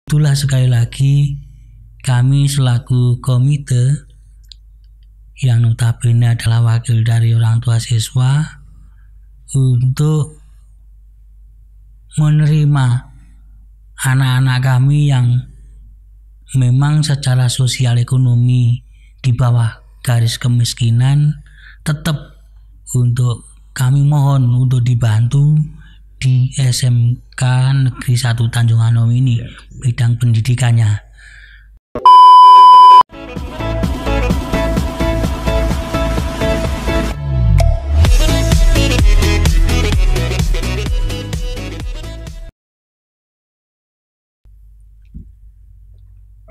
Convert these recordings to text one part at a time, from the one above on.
Itulah sekali lagi kami selaku komite yang notabene adalah wakil dari orang tua siswa untuk menerima anak-anak kami yang memang secara sosial ekonomi di bawah garis kemiskinan, tetap untuk kami mohon untuk dibantu di SMK Negeri 1 Tanjung Anom ini bidang pendidikannya.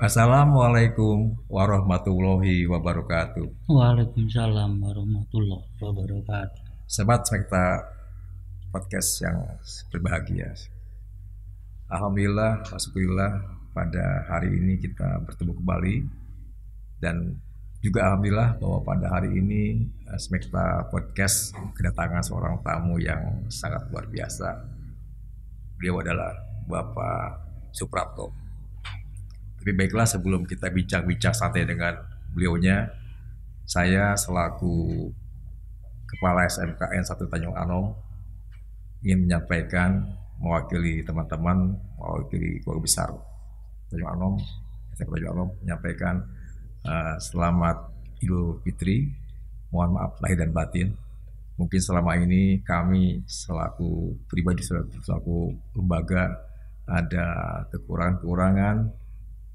Assalamualaikum warahmatullahi wabarakatuh. Waalaikumsalam warahmatullahi wabarakatuh. Sobat Smekta Podcast yang berbahagia. Alhamdulillah, syukurillah pada hari ini kita bertemu kembali. Dan juga alhamdulillah bahwa pada hari ini Smekta Podcast kedatangan seorang tamu yang sangat luar biasa. Beliau adalah Bapak Suprapto. Tapi baiklah, sebelum kita bincang-bincang santai dengan beliaunya, saya selaku Kepala SMKN 1 Tanjung Anom ingin menyampaikan, mewakili teman-teman, mewakili keluarga besar Tanjung Anom, SMK Tanjung Anom, menyampaikan selamat Idul Fitri, mohon maaf lahir dan batin. Mungkin selama ini kami selaku pribadi, selaku lembaga ada kekurangan-kekurangan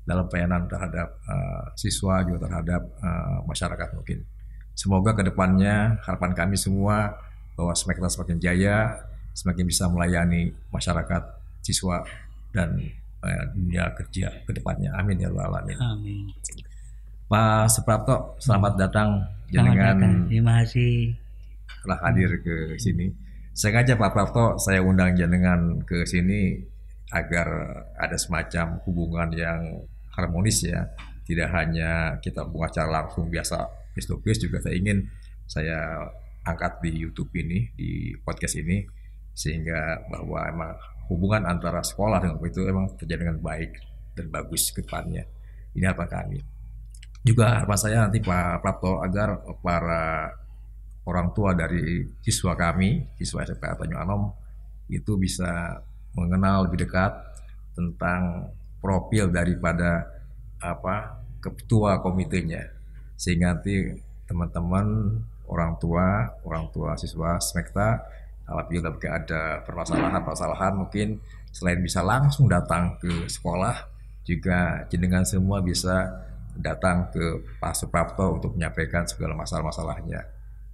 dalam pelayanan terhadap siswa, juga terhadap masyarakat mungkin. Semoga kedepannya harapan kami semua bahwa Smekta semakin jaya, semakin bisa melayani masyarakat, siswa, dan dunia kerja kedepannya. Amin ya rabbal alamin. Amin. Pak Suprapto, selamat datang. Jenengan terima kasih telah hadir ke sini. Sengaja Pak Suprapto saya undang jenengan ke sini agar ada semacam hubungan yang harmonis ya. Tidak hanya kita mengacara langsung biasa face to face, juga saya angkat di YouTube ini, di podcast ini, sehingga bahwa emang hubungan antara sekolah dengan itu emang terjadi dengan baik dan bagus ke depannya. Ini harapan kami. Juga harapan saya nanti Pak Prapto agar para orang tua dari siswa kami, siswa SMK Tanjung Anom itu bisa mengenal lebih dekat tentang profil daripada ketua komitenya, sehingga nanti teman-teman orang tua siswa Smekta apabila ada permasalahan mungkin selain bisa langsung datang ke sekolah, juga jenengan semua bisa datang ke Pak Suprapto untuk menyampaikan segala masalah-masalahnya.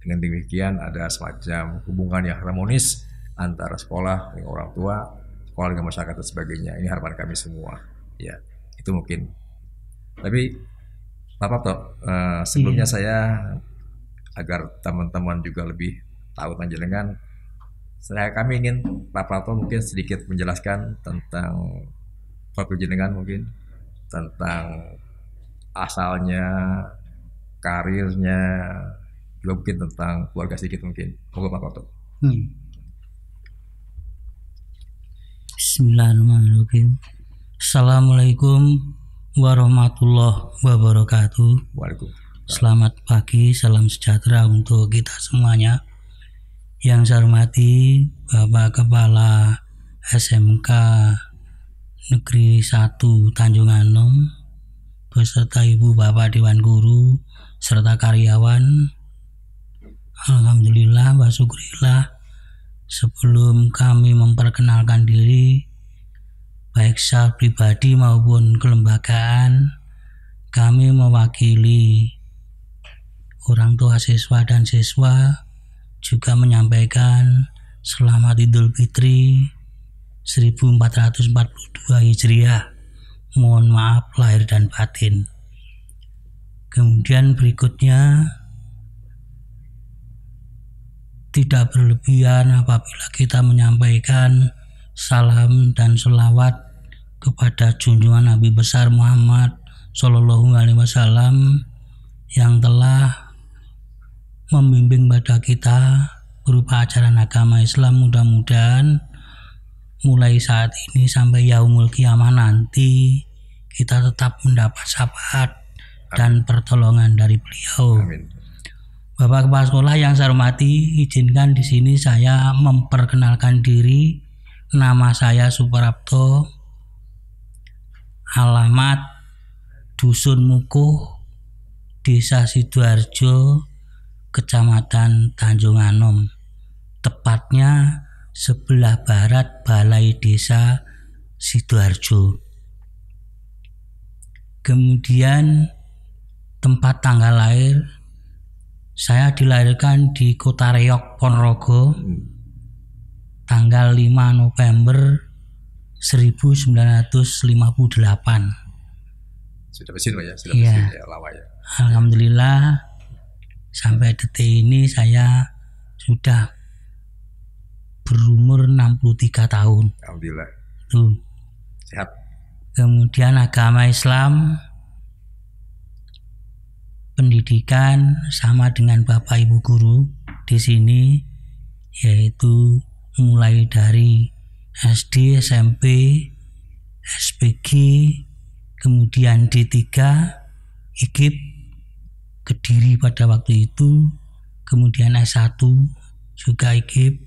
Dengan demikian ada semacam hubungan yang harmonis antara sekolah dengan orang tua, sekolah dengan masyarakat dan sebagainya. Ini harapan kami semua. Ya, itu mungkin. Tapi Pak Suprapto, sebelumnya saya agar teman-teman juga lebih tahu tentang jenengan, kami ingin Pak Suprapto mungkin sedikit menjelaskan tentang profil jenengan, mungkin tentang asalnya, karirnya, juga mungkin tentang keluarga sedikit mungkin. Moga Pak Suprapto. Bismillahirrahmanirrahim. Assalamualaikum warahmatullahi wabarakatuh. Waalaikumsalam. Selamat pagi, salam sejahtera untuk kita semuanya. Yang saya hormati Bapak Kepala SMK Negeri 1 Tanjung Anom beserta Ibu Bapak Dewan Guru serta karyawan. Alhamdulillah wa syukurillah, sebelum kami memperkenalkan diri baik secara pribadi maupun kelembagaan, kami mewakili orang tua siswa dan siswa juga menyampaikan selamat Idul Fitri 1442 Hijriah. Mohon maaf lahir dan batin. Kemudian berikutnya, tidak berlebihan apabila kita menyampaikan salam dan selawat kepada junjungan Nabi besar Muhammad Sallallahu Alaihi Wasallam yang telah membimbing pada kita berupa ajaran agama Islam. Mudah-mudahan mulai saat ini sampai yaumul kiamah nanti kita tetap mendapat syafaat dan pertolongan dari beliau. Amin. Bapak Kepala Sekolah yang saya hormati, izinkan di sini saya memperkenalkan diri. Nama saya Suprapto, alamat Dusun Mukuh, Desa Sidoarjo, Kecamatan Tanjung Anom, tepatnya sebelah barat Balai Desa Sidoarjo. Kemudian tempat tanggal lahir, saya dilahirkan di Kota Reog, Ponorogo, tanggal 5 November 1958. Sudah mesin Pak ya? Sudah Iya. mesin ya, lama ya. Alhamdulillah sampai detik ini saya sudah berumur 63 tahun. Alhamdulillah. Tuh. Sehat. Kemudian agama Islam, pendidikan sama dengan Bapak Ibu guru di sini, yaitu mulai dari SD, SMP, SPG, kemudian D3, IKIP, Kediri pada waktu itu, kemudian S1 juga IKIP,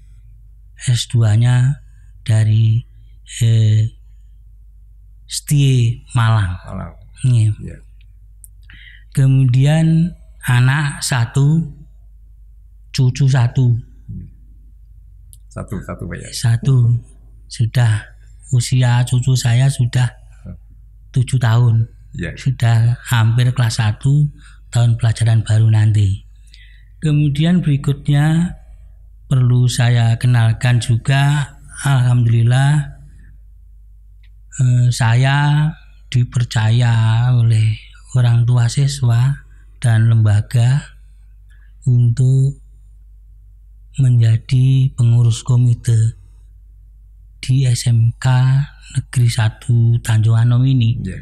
S2-nya dari STIE Malang. Iya. Ya. Kemudian anak 1, cucu 1. Satu Pak ya. 1 sudah, usia cucu saya sudah 7 tahun. Ya. Sudah hampir kelas 1 tahun pelajaran baru nanti. Kemudian berikutnya perlu saya kenalkan juga, alhamdulillah saya dipercaya oleh orang tua siswa dan lembaga untuk menjadi pengurus komite di SMK Negeri 1 Tanjung Anom ini. Ya.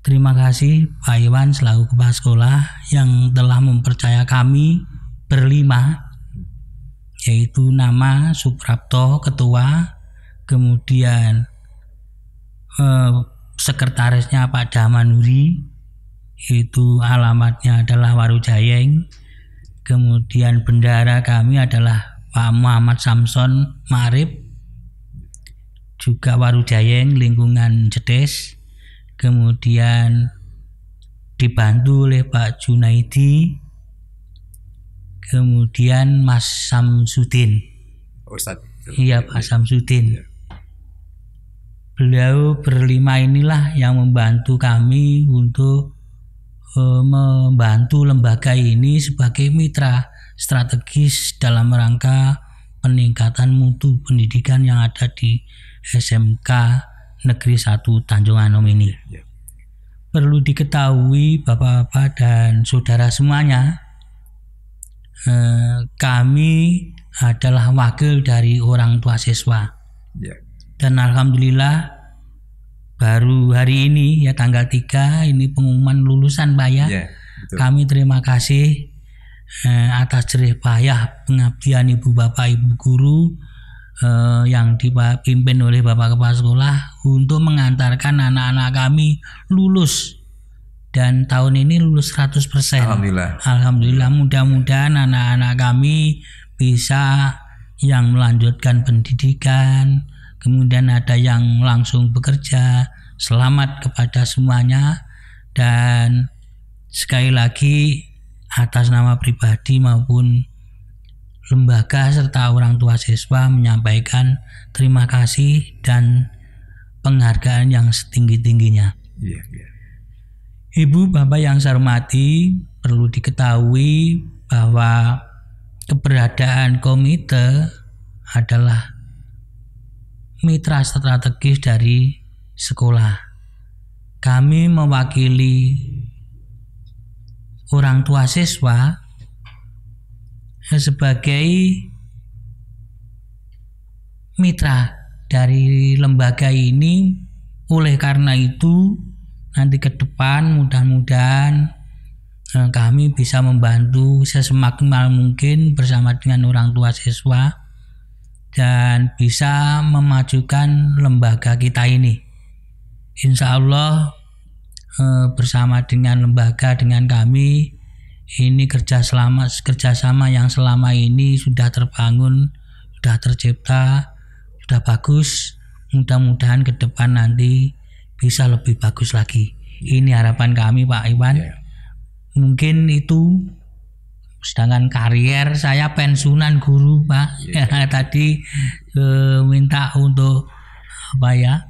Terima kasih Pak Iwan selaku Kepala Sekolah yang telah mempercaya kami berlima, yaitu nama Suprapto Ketua, kemudian sekretarisnya Pak Damanuri, itu alamatnya adalah Warujayeng, kemudian bendahara kami adalah Pak Muhammad Samson Ma'arif, juga Warujayeng lingkungan Jedes, kemudian dibantu oleh Pak Junaidi, kemudian Mas Samsudin. Ustadz. Iya Pak Samsudin. Ya. Beliau berlima inilah yang membantu kami untuk membantu lembaga ini sebagai mitra strategis dalam rangka peningkatan mutu pendidikan yang ada di SMK Negeri 1 Tanjung Anom ini. Ya. Perlu diketahui Bapak-bapak dan saudara semuanya, kami adalah wakil dari orang tua siswa. Ya. Dan alhamdulillah baru hari ini ya tanggal 3 ini pengumuman lulusan Pak ya. Ya, betul. Kami terima kasih atas jerih payah pengabdian Ibu Bapak Ibu guru yang dipimpin oleh Bapak Kepala Sekolah untuk mengantarkan anak-anak kami lulus, dan tahun ini lulus 100%. Alhamdulillah. Alhamdulillah, mudah-mudahan anak-anak kami bisa yang melanjutkan pendidikan, kemudian ada yang langsung bekerja. Selamat kepada semuanya, dan sekali lagi atas nama pribadi maupun lembaga serta orang tua siswa menyampaikan terima kasih dan penghargaan yang setinggi-tingginya. Iya, iya. Ibu Bapak yang saya hormati, perlu diketahui bahwa keberadaan komite adalah mitra strategis dari sekolah. Kami mewakili orang tua siswa sebagai mitra dari lembaga ini. Oleh karena itu, nanti ke depan mudah-mudahan kami bisa membantu sesemaksimal mungkin bersama dengan orang tua siswa dan bisa memajukan lembaga kita ini. Insya Allah bersama dengan lembaga, dengan kami, ini kerjasama yang selama ini sudah terbangun, sudah tercipta, sudah bagus. Mudah-mudahan ke depan nanti bisa lebih bagus lagi. Ini harapan kami, Pak Iwan. Mungkin itu. Sedangkan karier saya pensiunan guru, Pak. Tadi minta untuk apa ya,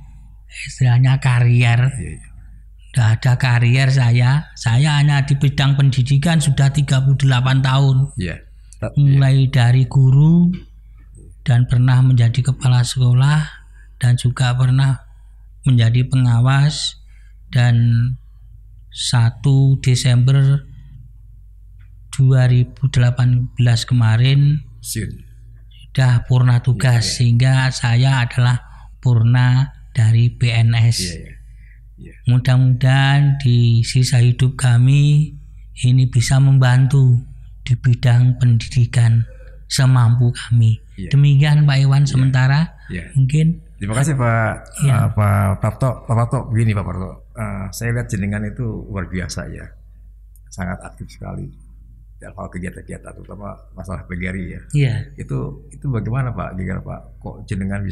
istilahnya karier. Sudah ada karier saya hanya di bidang pendidikan sudah 38 tahun. Mulai dari guru dan pernah menjadi kepala sekolah dan juga pernah menjadi pengawas, dan 1 Desember 2018 kemarin sudah purna tugas, sehingga saya adalah purna dari PNS. Mudah-mudahan di sisa hidup kami ini bisa membantu di bidang pendidikan semampu kami. Demikian Pak Iwan sementara. Mungkin. Terima kasih Pak Pak Prapto. Begini Pak Prapto, saya lihat jenengan itu luar biasa ya, sangat aktif sekali dalam hal kegiatan-kegiatan, terutama masalah PGRI ya. Itu bagaimana Pak? Gimana Pak? Kok jenengan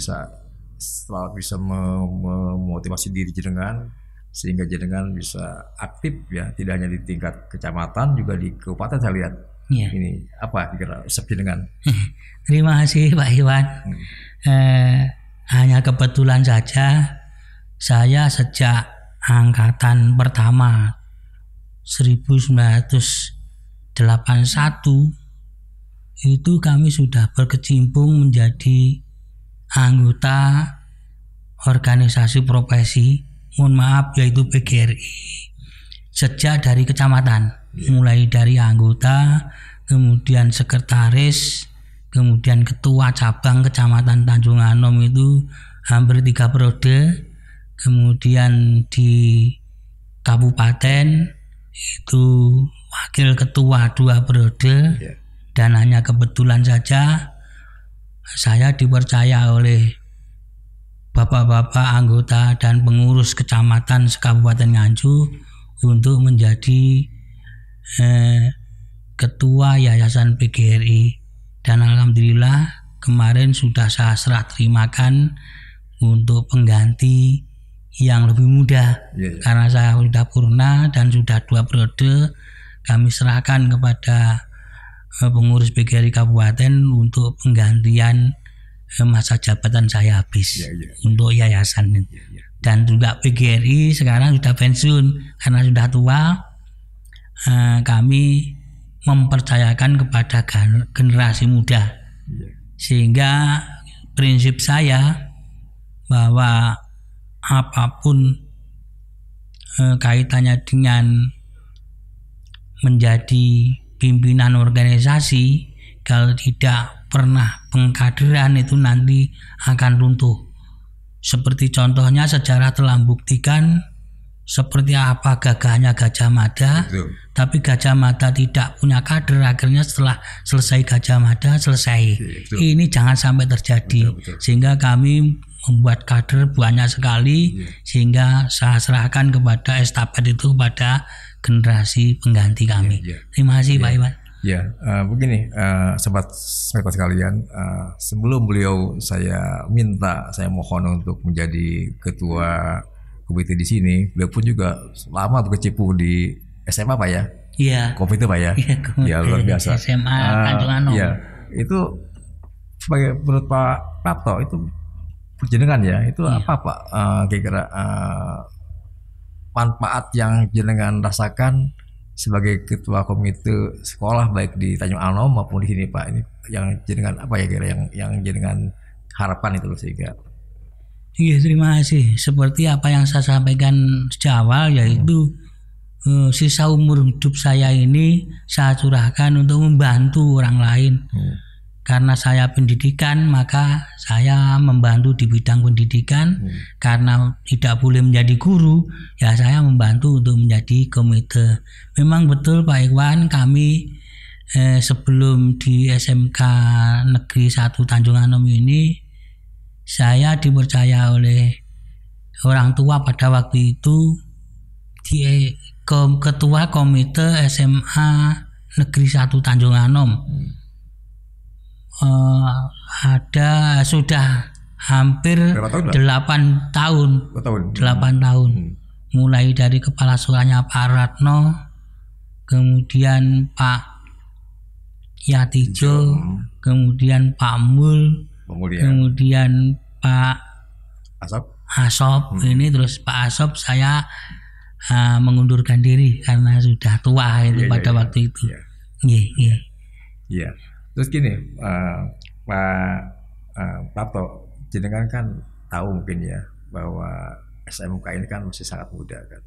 selalu bisa memotivasi diri jenengan sehingga jenengan bisa aktif ya, tidak hanya di tingkat kecamatan, juga di kabupaten saya lihat. Ini apa kira resep jenengan? Terima kasih Pak Iwan. Hanya kebetulan saja saya sejak angkatan pertama 1981 itu kami sudah berkecimpung menjadi anggota organisasi profesi, mohon maaf, yaitu PGRI. Sejak dari kecamatan, mulai dari anggota, kemudian sekretaris, kemudian ketua cabang kecamatan Tanjung Anom itu hampir 3 periode, kemudian di kabupaten itu wakil ketua 2 periode, dan hanya kebetulan saja saya dipercaya oleh bapak-bapak anggota dan pengurus kecamatan sekabupaten Nganjuk untuk menjadi ketua Yayasan PGRI. Dan alhamdulillah kemarin sudah saya serah terimakan untuk pengganti yang lebih muda. Karena saya sudah purna dan sudah 2 periode, kami serahkan kepada pengurus PGRI Kabupaten untuk penggantian masa jabatan saya habis untuk yayasan. Dan juga PGRI sekarang sudah pensiun karena sudah tua. Kami mempercayakan kepada generasi muda, sehingga prinsip saya bahwa apapun kaitannya dengan menjadi pimpinan organisasi, kalau tidak pernah pengkaderan itu nanti akan runtuh. Seperti contohnya sejarah telah membuktikan seperti apa gagahnya Gajah Mada. Tapi Gajah Mada tidak punya kader, akhirnya setelah selesai Gajah Mada selesai. Ini jangan sampai terjadi. Sehingga kami membuat kader banyak sekali, sehingga saya serahkan kepada estafet itu pada generasi pengganti kami. Terima kasih Pak Iwan. Begini sobat sekalian, sebelum beliau saya mohon untuk menjadi ketua komite di sini, beliau pun juga lama berkecimpung di SMA Pak ya? Komite Pak ya? Ya luar biasa. SMA Tanjung Anom. Itu sebagai menurut Pak Prapto itu jenengan ya, itu apa Pak kira-kira manfaat yang jenengan rasakan sebagai ketua komite sekolah baik di Tanjung Anom maupun di sini Pak, ini yang jenengan apa ya kira yang jenengan harapkan itu sehingga. Terima kasih. Seperti apa yang saya sampaikan sejak awal, yaitu sisa umur hidup saya ini saya curahkan untuk membantu orang lain. Karena saya pendidikan, maka saya membantu di bidang pendidikan. Karena tidak boleh menjadi guru, ya saya membantu untuk menjadi komite. Memang betul Pak Iwan, kami sebelum di SMK Negeri 1 Tanjung Anom ini, saya dipercaya oleh orang tua pada waktu itu Ketua Komite SMA Negeri 1 Tanjung Anom. Ada sudah hampir 8 tahun. 8 tahun. Mulai dari kepala sekolahnya Pak Ratno, kemudian Pak Yatijo, kemudian Pak Mul, kemudian Pak Asop. Ini terus Pak Asop saya mengundurkan diri karena sudah tua itu pada waktu itu. Iya. Terus gini, Pak Prapto, jenengan kan tahu mungkin ya bahwa SMK ini kan masih sangat muda kan,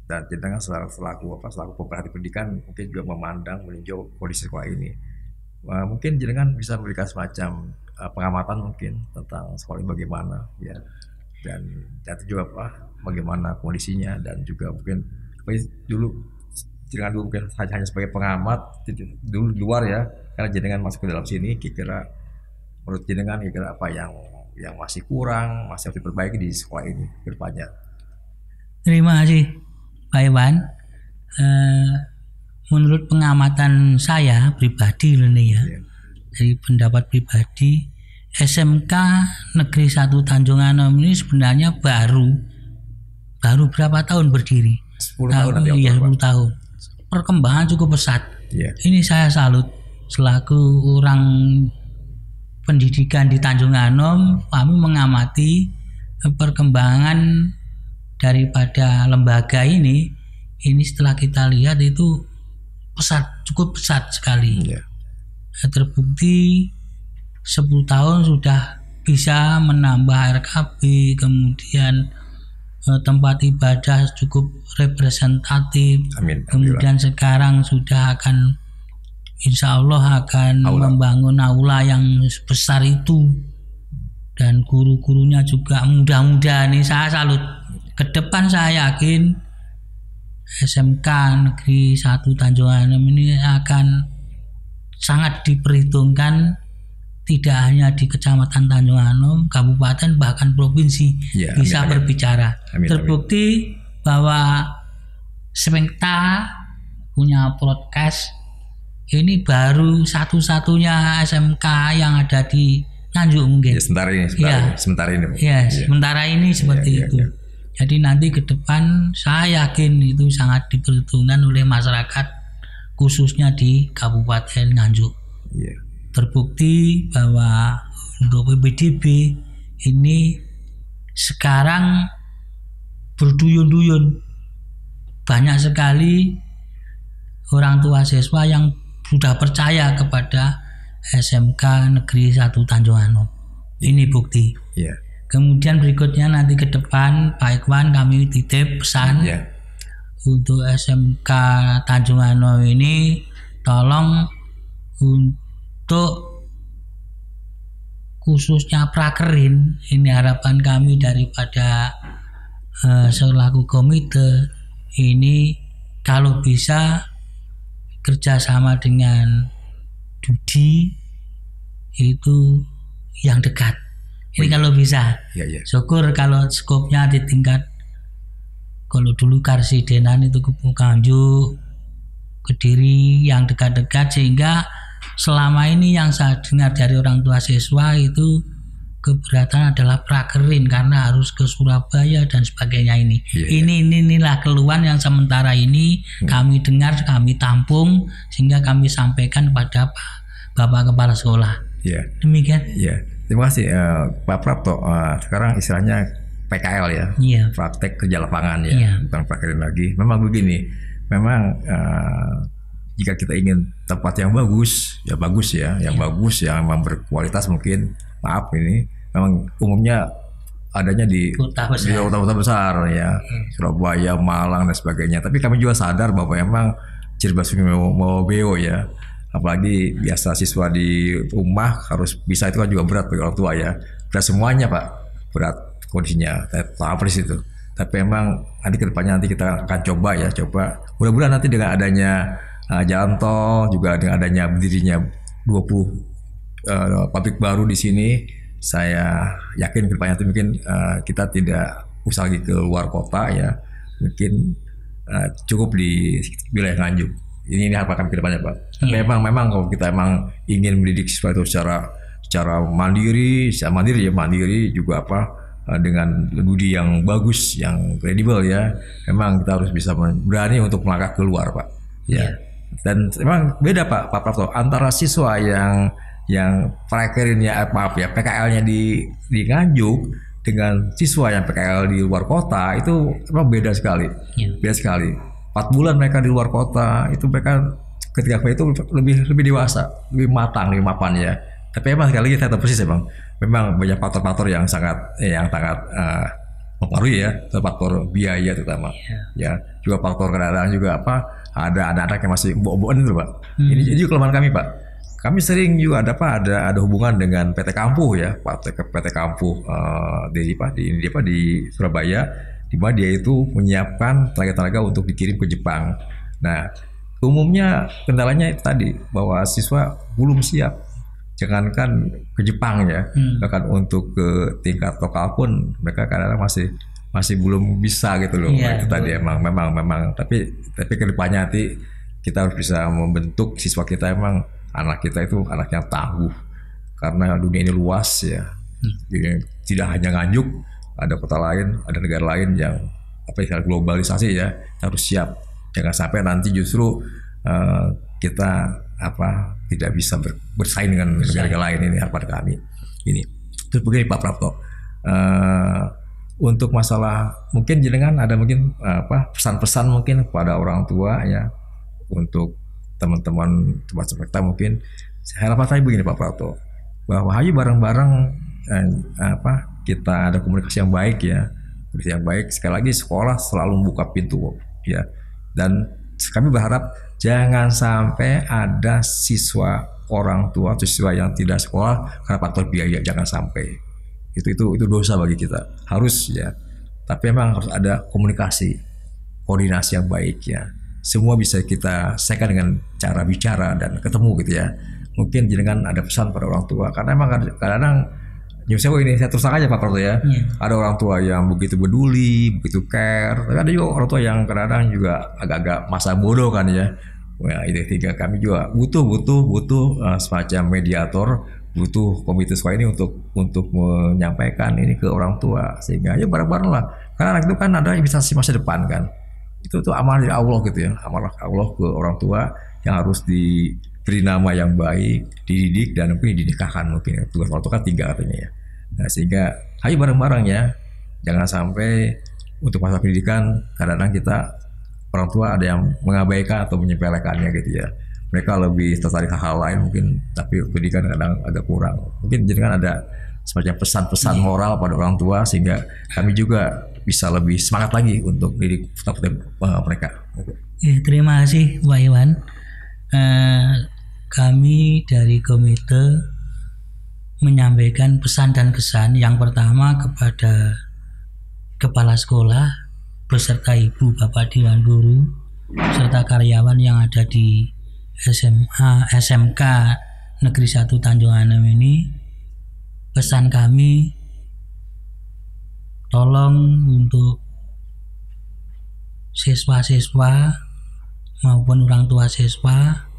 dan jenengan selaku pemerhati pendidikan mungkin juga meninjau kondisi sekolah ini. Mungkin jenengan bisa memberikan semacam pengamatan mungkin tentang sekolah ini bagaimana ya, dan juga bagaimana kondisinya, dan juga mungkin jangan dulu mungkin hanya sebagai pengamat dulu di luar ya, karena jenengan masuk ke dalam sini, kira-kira menurut jenengan kira-kira apa yang masih kurang, masih harus diperbaiki di sekolah ini ke depannya. Terima kasih Pak Iwan. Menurut pengamatan saya pribadi ini ya, dari pendapat pribadi, SMK Negeri 1 Tanjung Anom ini sebenarnya baru berapa tahun berdiri? 10 tahun. Iya, 10 tahun. Perkembangan cukup pesat. Ini saya salut selaku orang pendidikan di Tanjung Anom, kami mengamati perkembangan daripada lembaga ini setelah kita lihat itu cukup pesat sekali. Terbukti 10 tahun sudah bisa menambah RKB, kemudian tempat ibadah cukup representatif. Amin. Kemudian sekarang sudah akan insya Allah akan membangun aula yang besar itu, dan guru-gurunya juga mudah-mudahan ini saya salut. Ke depan saya yakin SMK Negeri 1 Tanjung Anom ini akan sangat diperhitungkan, tidak hanya di Kecamatan Tanjung Anom, kabupaten bahkan provinsi bisa berbicara. Terbukti bahwa Semengta punya podcast ini baru satu-satunya SMK yang ada di Nganjuk mungkin. Sementara ini. Sementara ini seperti itu. Jadi nanti ke depan saya yakin itu sangat diperhitungkan oleh masyarakat khususnya di Kabupaten Nganjuk. Terbukti bahwa untuk PPDB ini sekarang berduyun-duyun, banyak sekali orang tua siswa yang sudah percaya kepada SMK Negeri 1 Tanjung Anom. Ini bukti. Kemudian berikutnya nanti ke depan Pak Iwan kami titip pesan untuk SMK Tanjung Anom ini, tolong untuk khususnya prakerin, ini harapan kami daripada selaku komite ini, kalau bisa kerjasama dengan Dudi itu yang dekat. Ini kalau bisa. Syukur kalau skopnya di tingkat, kalau dulu Karsidenan itu ke Nganjuk, Kediri yang dekat-dekat, sehingga selama ini yang saya dengar dari orang tua siswa itu keberatan adalah prakerin karena harus ke Surabaya dan sebagainya ini. Inilah keluhan yang sementara ini kami dengar, kami tampung, sehingga kami sampaikan kepada Bapak Kepala Sekolah. Demikian. Terima kasih Pak Prapto. Sekarang istilahnya PKL ya, praktek kerja lapangan ya, bukan prakerin lagi. Memang begini, memang jika kita ingin tempat yang bagus ya, bagus yang memang berkualitas, mungkin maaf ini memang umumnya adanya di kota-kota besar ya, Surabaya, Malang dan sebagainya. Tapi kami juga sadar bahwa memang Cirebon mau beo ya, apalagi biasa siswa di rumah harus bisa, itu kan juga berat bagi orang tua ya. Berat semuanya Pak, berat kondisinya, apa di situ. Tapi memang nanti kedepannya nanti kita akan coba. Mudah-mudahan nanti dengan adanya jalan tol, juga dengan adanya berdirinya 20 pabrik baru di sini, saya yakin kedepannya nanti mungkin kita tidak usah lagi ke luar kota ya, mungkin cukup di wilayah Nganjuk. Ini harapan kami ke depannya, Pak. Memang kalau kita emang ingin mendidik siswa itu secara mandiri juga dengan budi yang bagus, yang kredibel ya. Memang kita harus bisa berani untuk melangkah keluar, Pak. Ya. Dan memang beda Pak Prapto antara siswa yang prakerja PKL-nya di Nganjuk dengan siswa yang PKL di luar kota itu memang beda sekali. Beda sekali. 4 bulan mereka di luar kota itu mereka ketika itu lebih dewasa, lebih matang, lebih mapan ya. Tapi emang sekali lagi saya tahu persis emang memang banyak faktor-faktor yang sangat mempengaruhi ya, faktor biaya terutama. Ya, juga faktor kadang-kadang juga ada anak-anak yang masih mbok-mbokan itu Pak. Ini juga kelemahan kami Pak. Kami sering juga ada hubungan dengan PT Kampuh ya, PT Kampuh di Surabaya, di mana dia itu menyiapkan tenaga-tenaga untuk dikirim ke Jepang. Nah, umumnya kendalanya tadi bahwa siswa belum siap. Jangankan ke Jepang ya, bahkan untuk ke tingkat lokal pun mereka kadang-kadang masih belum bisa gitu loh. Itu tadi memang tapi kedepannya nanti kita harus bisa membentuk siswa kita, emang anak kita itu anak yang tangguh, karena dunia ini luas ya. Jadi, tidak hanya Nganjuk, ada kota lain, ada negara lain yang globalisasi ya, harus siap. Jangan sampai nanti justru kita tidak bisa bersaing dengan negara lain. Ini harapan kami. Ini. Terus begini Pak Prapto, untuk masalah mungkin jenengan ada mungkin pesan-pesan mungkin kepada orang tua ya, untuk teman-teman tempat kita mungkin. Harapan saya begini Pak Prapto, bahwa ayo bareng-bareng kita ada komunikasi yang baik ya, komunikasi yang baik. Sekali lagi sekolah selalu membuka pintu ya, dan kami berharap jangan sampai ada siswa orang tua atau siswa yang tidak sekolah karena faktor biaya, jangan sampai. Itu dosa bagi kita. Harus ya. Tapi memang harus ada koordinasi yang baik ya. Semua bisa kita selesaikan dengan cara bicara dan ketemu gitu ya. Mungkin jangan ada pesan pada orang tua, karena memang kadang-kadang saya terus aja Pak Proto ya. Ada orang tua yang begitu peduli, begitu care. Tapi ada juga orang tua yang kadang-kadang juga agak-agak masa bodoh kan ya. Nah, ini tiga kami juga butuh semacam mediator, butuh komite sekolah ini untuk menyampaikan ini ke orang tua, sehingga ya bareng-bareng lah. Karena anak itu kan ada investasi masa depan kan. Itu tuh amanah dari Allah gitu ya. Amanah Allah ke orang tua yang harus diberi nama yang baik, dididik, dan mungkin dinikahkan mungkin. Tugas orang tua kan 3 katanya ya. Nah, sehingga ayo bareng-bareng ya. Jangan sampai untuk masa pendidikan kadang-kadang kita orang tua ada yang mengabaikan atau menyepelekannya gitu ya. Mereka lebih tertarik hal lain mungkin, tapi pendidikan kadang agak kurang. Mungkin jadi kan ada semacam pesan-pesan moral pada orang tua, sehingga kami juga bisa lebih semangat lagi untuk didik mereka. Terima kasih Pak Iwan. Kami dari komite menyampaikan pesan dan kesan yang pertama kepada kepala sekolah beserta ibu, bapak dewan guru serta karyawan yang ada di SMA, SMK Negeri 1 Tanjung Anem ini. Pesan kami, tolong untuk siswa-siswa maupun orang tua siswa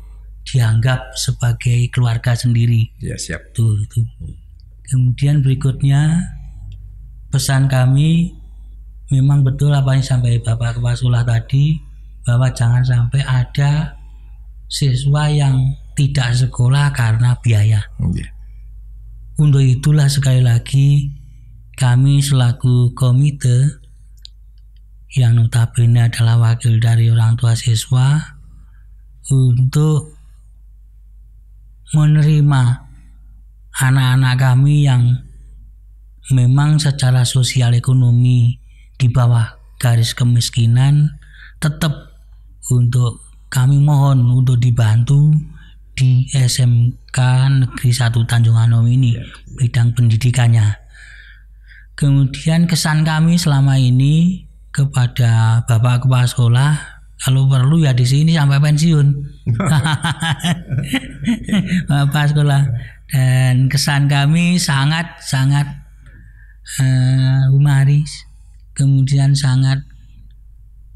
dianggap sebagai keluarga sendiri. Ya, siap. Tuh. Kemudian berikutnya pesan kami, memang betul apa yang disampaikan Bapak Kepala Sekolah tadi, bahwa jangan sampai ada siswa yang tidak sekolah karena biaya. Untuk itulah sekali lagi kami selaku komite yang notabene adalah wakil dari orang tua siswa untuk menerima anak-anak kami yang memang secara sosial ekonomi di bawah garis kemiskinan, tetap untuk kami mohon untuk dibantu di SMK Negeri 1 Tanjung Anom ini bidang pendidikannya. Kemudian kesan kami selama ini kepada Bapak Kepala Sekolah, kalau perlu ya di sini sampai pensiun. Bapak Sekolah, dan kesan kami sangat humanis, kemudian sangat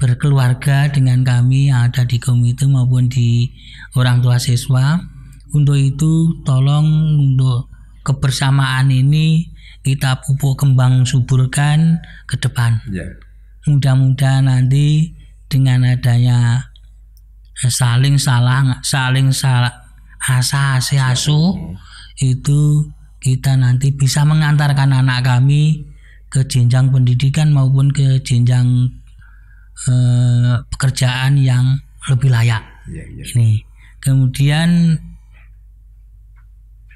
berkeluarga dengan kami yang ada di komite maupun di orang tua siswa. Untuk itu tolong untuk kebersamaan ini kita pupuk kembang suburkan ke depan. Mudah-mudahan nanti dengan adanya saling asuh itu kita nanti bisa mengantarkan anak kami ke jenjang pendidikan maupun ke jenjang pekerjaan yang lebih layak. Ini kemudian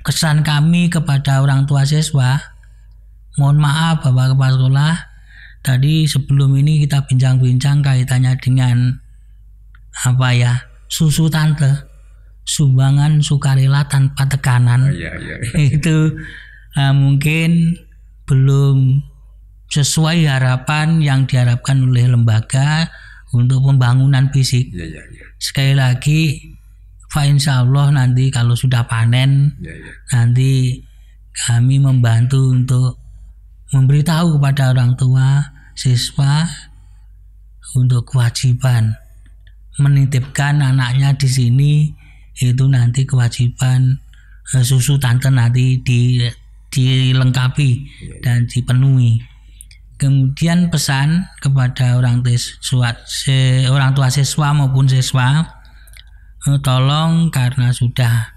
kesan kami kepada orang tua siswa, mohon maaf Bapak Kepala Sekolah, tadi sebelum ini kita bincang-bincang kaitannya dengan susu tante, sumbangan sukarela tanpa tekanan. Itu mungkin belum sesuai harapan yang diharapkan oleh lembaga untuk pembangunan fisik. Sekali lagi, insya Allah nanti kalau sudah panen, nanti kami membantu untuk memberitahu kepada orang tua siswa untuk kewajiban menitipkan anaknya di sini, itu nanti kewajiban susu tante nanti dilengkapi dan dipenuhi. Kemudian pesan kepada orang tua siswa maupun siswa, tolong karena sudah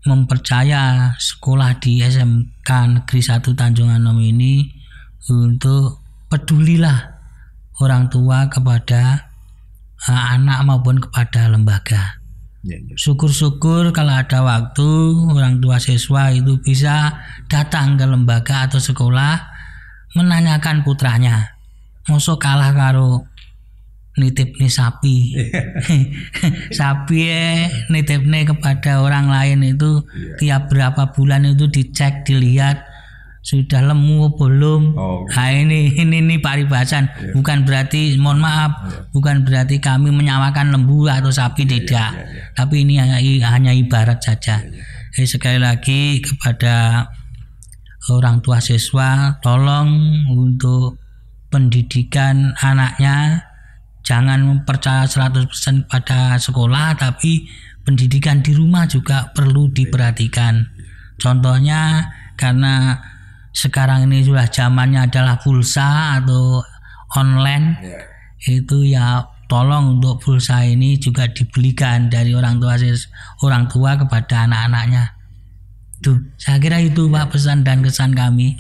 mempercaya sekolah di SMK Negeri 1 Tanjung Anom ini, untuk pedulilah orang tua kepada anak maupun kepada lembaga. Syukur-syukur kalau ada waktu orang tua siswa itu bisa datang ke lembaga atau sekolah menanyakan putranya, mosok kalah karo nitipne sapi. Sapi nitipne kepada orang lain itu tiap berapa bulan itu dicek, dilihat sudah lemu belum. Nah ini paribasan. Bukan berarti, mohon maaf, bukan berarti kami menyamakan lembu atau sapi, tidak. Tapi ini hanya ibarat saja. Sekali lagi kepada orang tua siswa, tolong untuk pendidikan anaknya jangan mempercaya 100% pada sekolah, tapi pendidikan di rumah juga perlu diperhatikan. Contohnya karena sekarang ini sudah zamannya adalah pulsa atau online, itu ya tolong untuk pulsa ini juga dibelikan dari orang tua kepada anak-anaknya. Tuh, saya kira itu Pak pesan dan kesan kami.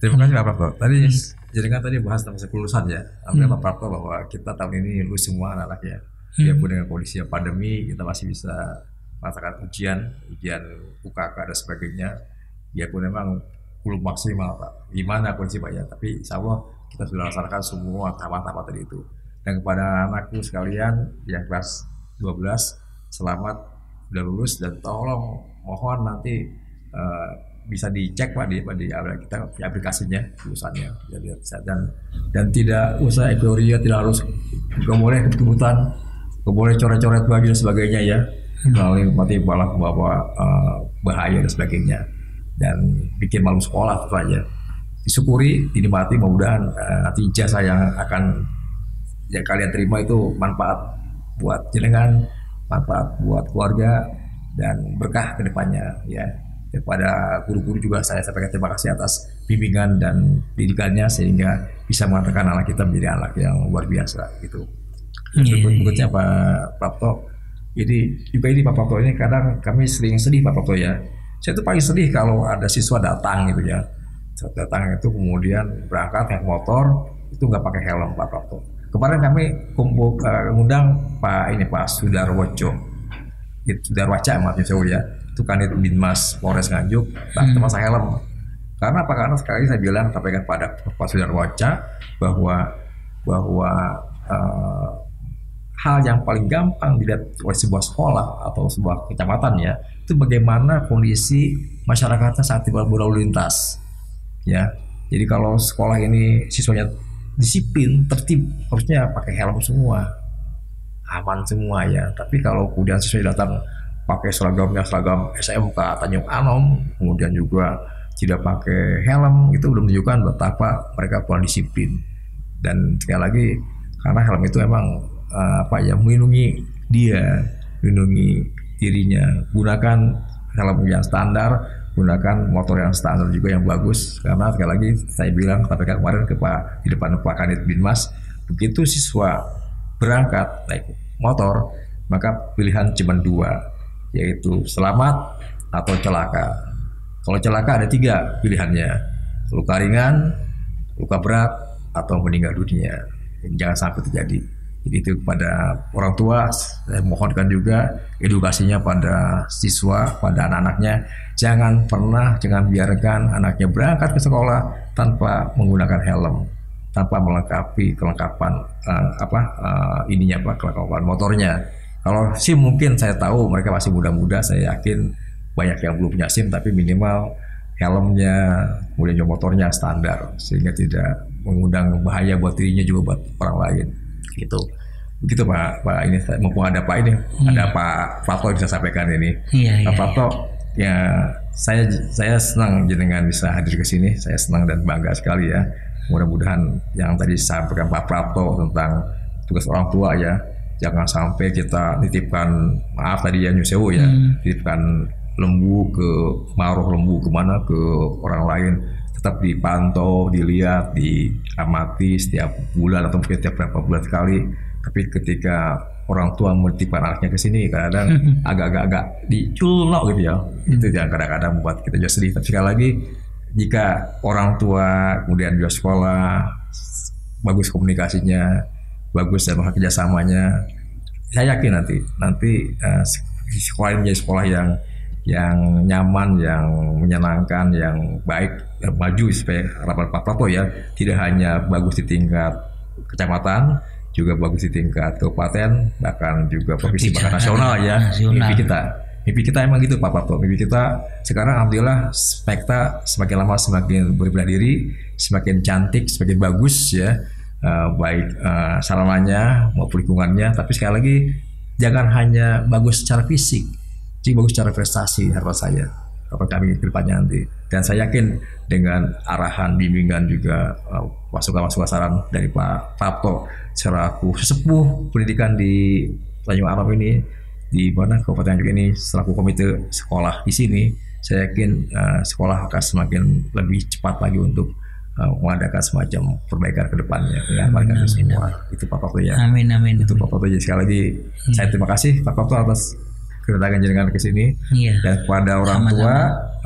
Terima kasih Pak Prapto. Tadi jaringan tadi bahas tentang kelulusan ya. Alhamdulillah Pak Prapto bahwa kita tahun ini lulus semua anak-anak ya. Biarpun dengan kondisi pandemi kita masih bisa merasakan ujian UKK dan sebagainya. Biarpun memang belum maksimal Pak. Gimana kondisi Pak ya. Tapi insya Allah kita sudah laksanakan semua tahapan-tahapan tadi itu. Dan kepada anakku sekalian yang kelas 12, selamat sudah lulus, dan tolong mohon nanti bisa dicek Pak di kita aplikasinya lulusannya, dan tidak usah euforia, tidak harus, nggak boleh kebut-kebutan, nggak boleh coret-coret baju dan sebagainya ya, melalui mati malah membawa bahaya dan sebagainya, dan bikin malu sekolah itu saja. Disyukuri, dinikmati, mudah-mudahan nanti ijazah yang akan yang kalian terima itu manfaat buat jenengan, manfaat buat keluarga, dan berkah ke depannya ya. Kepada guru-guru juga saya sampaikan terima kasih atas bimbingan dan didikannya sehingga bisa mengatakan anak kita menjadi anak yang luar biasa gitu. Berikutnya Pak Prapto, ini Pak Prapto ini kadang kami sering sedih Pak Prapto ya. Saya tuh paling sedih kalau ada siswa datang gitu ya. Datang itu kemudian berangkat naik motor itu nggak pakai helm Pak Prapto. Kemarin kami ngundang Pak Sudarwaca, maksudnya saya ya. Itu Kanit Binmas Polres Nganjuk, termasuk helm. Karena apa? Karena sekali saya bilang sampaikan pada Pak Sudarwaca bahwa hal yang paling gampang dilihat oleh sebuah sekolah atau sebuah kecamatan ya, itu bagaimana kondisi masyarakatnya saat berlalu lintas. Ya, jadi kalau sekolah ini siswanya disiplin, tertib, harusnya pakai helm semua, aman semua ya. Tapi kalau kemudian siswa datang pakai seragam SMK Tanjung Anom, kemudian juga tidak pakai helm, itu belum menunjukkan betapa mereka kurang disiplin. Dan sekali lagi karena helm itu emang melindungi dia, melindungi dirinya. Gunakan helm yang standar, gunakan motor yang standar juga yang bagus, karena sekali lagi saya bilang kemarin di depan Pak Kanit Binmas, begitu siswa berangkat naik motor maka pilihan cuma dua, yaitu selamat atau celaka. Kalau celaka ada 3 pilihannya, luka ringan, luka berat, atau meninggal dunia. Jangan sampai terjadi. Jadi itu kepada orang tua saya mohonkan juga edukasinya pada siswa, pada anak-anaknya, jangan biarkan anaknya berangkat ke sekolah tanpa menggunakan helm, tanpa melengkapi kelengkapan kelengkapan motornya. Kalau SIM mungkin saya tahu mereka masih muda-muda, saya yakin banyak yang belum punya SIM, tapi minimal helmnya, kemudian juga motornya standar sehingga tidak mengundang bahaya buat dirinya juga buat orang lain. Gitu. Begitu Pak ini mumpung ada Pak ini, ada Pak Prato bisa sampaikan ini. Pak Prato, ya saya senang jenengan bisa hadir ke sini. Saya senang dan bangga sekali ya. Mudah-mudahan yang tadi disampaikan Pak Prato tentang tugas orang tua ya, jangan sampai kita nitipkan, maaf tadi ya nyusewu ya, nitipkan lembu ke maruh lembu kemana ke orang lain, tetap dipantau, dilihat, diamati setiap bulan atau mungkin setiap berapa bulan sekali. Tapi ketika orang tua menitipkan anaknya ke sini, kadang agak-agak diculok gitu ya, itu yang kadang-kadang membuat kita juga sedih. Tapi sekali lagi, jika orang tua kemudian juga sekolah bagus komunikasinya, bagus dalam kerjasamanya, saya yakin nanti sekolah ini menjadi sekolah yang nyaman, yang menyenangkan, yang baik, yang maju. Supaya harapan Pak Prato ya, tidak hanya bagus di tingkat kecamatan, juga bagus di tingkat kabupaten, bahkan juga provinsi, bahkan nasional ya. Mimpi kita emang gitu Pak Prato. Mimpi kita sekarang alhamdulillah Spekta semakin lama semakin berbenah diri, semakin cantik, semakin bagus ya, baik sarananya maupun lingkungannya. Tapi sekali lagi jangan hanya bagus secara fisik, jadi bagus secara prestasi harapan saya, harapan kami ke depannya nanti. Dan saya yakin dengan arahan, bimbingan juga masukan-masukan saran dari Pak Prato selaku sesepuh pendidikan di Tanjung Arom ini, di mana Kabupaten Nganjuk ini, selaku komite sekolah di sini, saya yakin sekolah akan semakin lebih cepat lagi untuk mengadakan semacam perbaikan ke depannya. Ya, amin, semua. Itu Pak Prato ya. Amin. Itu Pak Prato. Jadi sekali lagi saya terima kasih Pak Prato atas kedatangan jenengan ke sini. Dan kepada orang tua,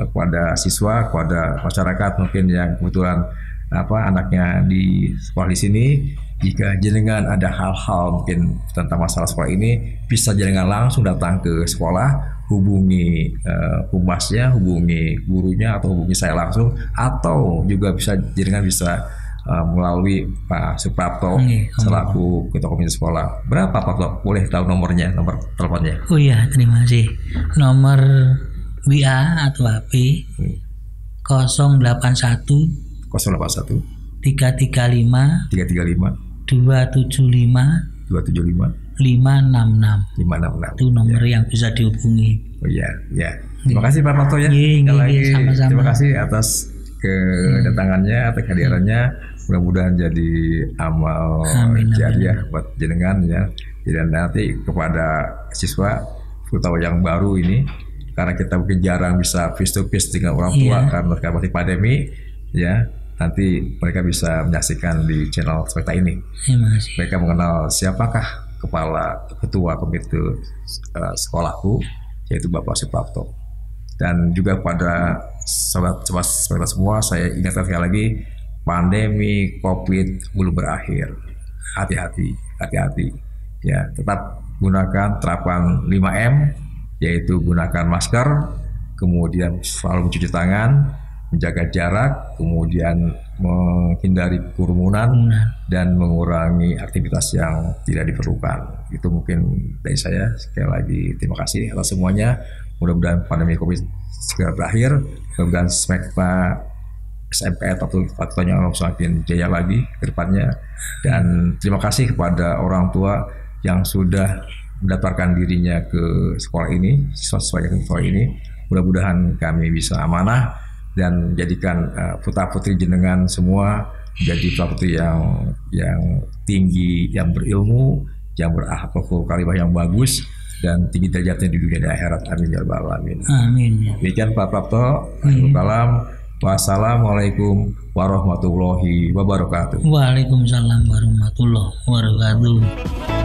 kepada siswa, kepada masyarakat mungkin yang kebetulan anaknya di sekolah di sini, jika jenengan ada hal-hal mungkin tentang masalah sekolah ini, bisa jenengan langsung datang ke sekolah, hubungi humasnya, hubungi gurunya, atau hubungi saya langsung, atau juga jenengan bisa melalui Pak Suprapto selaku ketua komite sekolah. Berapa Pak Prato? Boleh tahu nomor teleponnya? Oh iya, terima kasih. Nomor WA atau HP 081 335 275 565 566. Itu nomor yang bisa dihubungi. Oh iya. Terima kasih Pak Prato ya. Sama-sama. Terima kasih atas kedatangannya, atas kehadirannya. Mudah-mudahan jadi amal jariah buat jenengan ya. Dan nanti kepada siswa terutama yang baru ini, karena kita mungkin jarang bisa face to face dengan orang tua karena sekarang masih pandemi ya, nanti mereka bisa menyaksikan di channel Spekta ini. Mereka mengenal siapakah ketua komite sekolahku, yaitu Bapak Suprapto. Dan juga pada sobat-sobat Spekta semua, saya ingatkan sekali lagi, pandemi COVID belum berakhir. Hati-hati ya, tetap gunakan terapan 5M, yaitu gunakan masker, kemudian selalu mencuci tangan, menjaga jarak, kemudian menghindari kerumunan, dan mengurangi aktivitas yang tidak diperlukan. Itu mungkin dari saya. Sekali lagi terima kasih atas semuanya. Mudah-mudahan pandemi COVID segera berakhir, mudah-mudahan Spekta SMK atau faktornya semakin jaya lagi ke depannya. Dan terima kasih kepada orang tua yang sudah mendaftarkan dirinya ke sekolah ini, siswa-siswa yang ke sekolah ini. Mudah-mudahan kami bisa amanah dan menjadikan putra-putri jenengan semua menjadi seperti yang tinggi, yang berilmu, yang berakhlakul karimah yang bagus, dan tinggi derajatnya di dunia dan akhirat. Amin ya rabbal alamin. Amin. Demikian Pak Prapto. Kalam. Wassalamualaikum warahmatullahi wabarakatuh. Waalaikumsalam warahmatullahi wabarakatuh.